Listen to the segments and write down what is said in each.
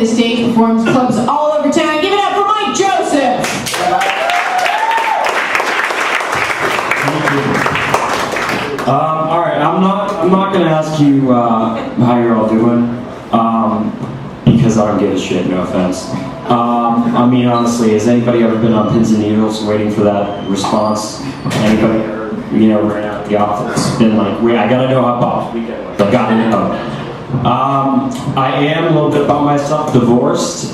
the stage, performs clubs all over town. Give it up for Mike Joseph! Alright, I'm not gonna ask you how you're all doing, because I don't give a shit, no offense. I mean, honestly, has anybody ever been on pins and needles waiting for that response? Anybody ever, ran out of the office, been like, wait, I gotta know how Bob's weekend was. I gotta know. I am a little bit about myself, divorced,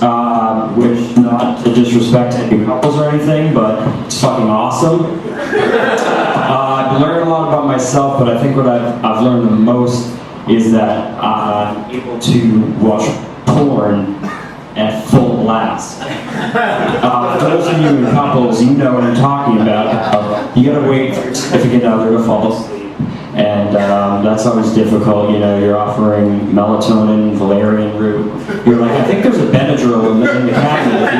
which, not to disrespect any couples or anything, but it's fucking awesome. I've learned a lot about myself, but I think what I've learned the most is that I'm able to watch porn at full blast. For those of you in couples, you know what I'm talking about. You gotta wait for your significant other to fall asleep. And that's always difficult, you're offering melatonin, valerian root. You're like, I think there's a Benadryl in the cabinet if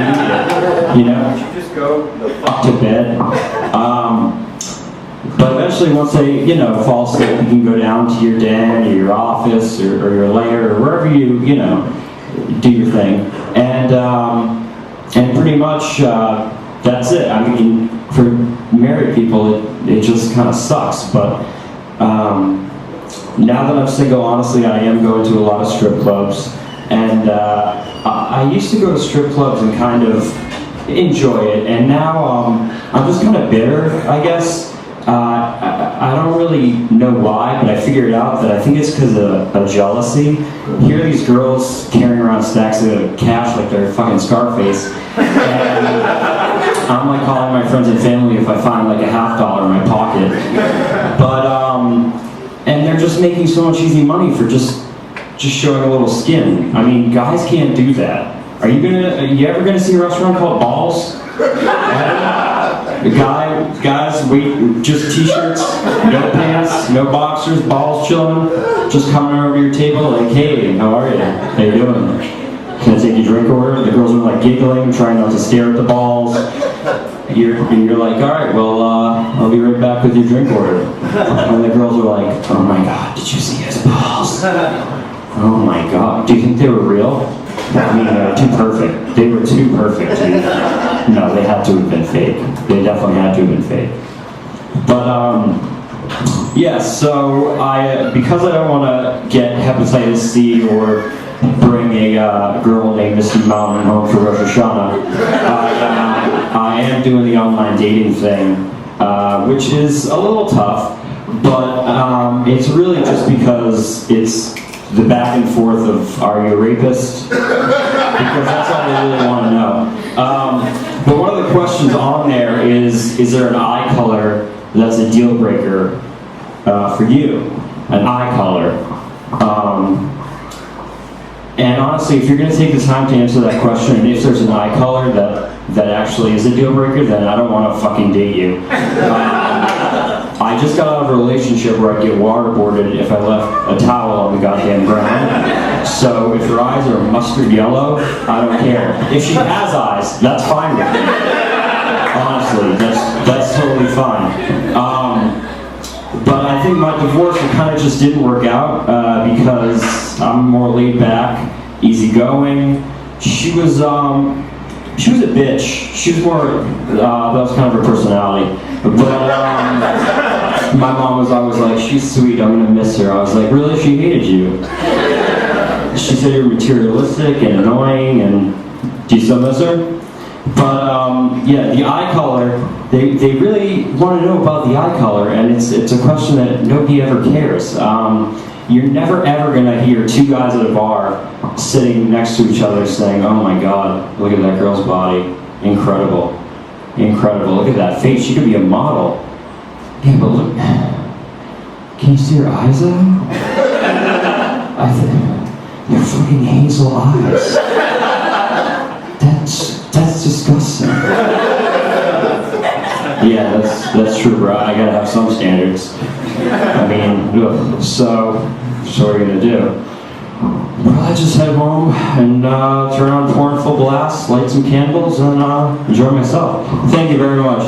you need it. You just go the fuck to bed. But eventually once they, fall asleep, you can go down to your den or your office or your lair or wherever you, do your thing. And pretty much that's it. I mean, for married people, it just kind of sucks, but now that I'm single, honestly, I am going to a lot of strip clubs, and I used to go to strip clubs and kind of enjoy it, and now I'm just kind of bitter, I guess. I don't really know why, but I figured out that I think it's because of jealousy. Here are these girls carrying around stacks of cash like they're fucking Scarface, and I'm like calling my friends and family if I find like a $50 in my pocket. But and they're just making so much easy money for just showing a little skin. I mean, guys can't do that. Are you ever gonna see a restaurant called Balls? Guys, wait, just t-shirts, no pants, no boxers, balls chilling, just coming over to your table like, hey, how are you? How you doing? Can I take your drink order? The girls are like giggling, trying not to stare at the balls. You're like, all right, well, I'll be right back with your drink order. And the girls are like, oh my god, did you see his balls? Oh my god, do you think they were real? I mean, they were too perfect. They were too perfect, dude. No, they had to have been fake. They definitely had to have been fake. But, yeah, so because I don't want to get hepatitis C or bring a girl named Misty Mountain home for Rosh Hashanah, I am doing the online dating thing, which is a little tough, but it's really just because it's the back and forth of, are you a rapist? Because that's all they really want to know. But one of the questions on there is there an eye color that's a deal breaker for you? An eye color. And honestly, if you're going to take the time to answer that question, and if there's an eye color that actually is a deal breaker, then I don't want to fucking date you. I just got out of a relationship where I'd get waterboarded if I left a towel on the goddamn ground. So if her eyes are mustard yellow, I don't care. If she has eyes, that's fine with me. Honestly, that's totally fine. But I think my divorce kind of just didn't work out because I'm more laid back, easygoing. She was a bitch. She was more, that was kind of her personality. But my mom was always like, she's sweet, I'm gonna miss her. I was like, really? She hated you. She said you were materialistic and annoying, and do you still miss her? But yeah, the eye color, they really want to know about the eye color, and it's a question that nobody ever cares. You're never ever gonna hear two guys at a bar sitting next to each other saying, oh my god, look at that girl's body, incredible, incredible, look at that face, she could be a model. Yeah, but look, can you see her eyes though? They're fucking hazel eyes. That's disgusting. Yeah, that's true, bro. I gotta have some standards. I mean, ugh. So what are you gonna do? Well, I just head home and turn on porn full blast, light some candles, and enjoy myself. Thank you very much.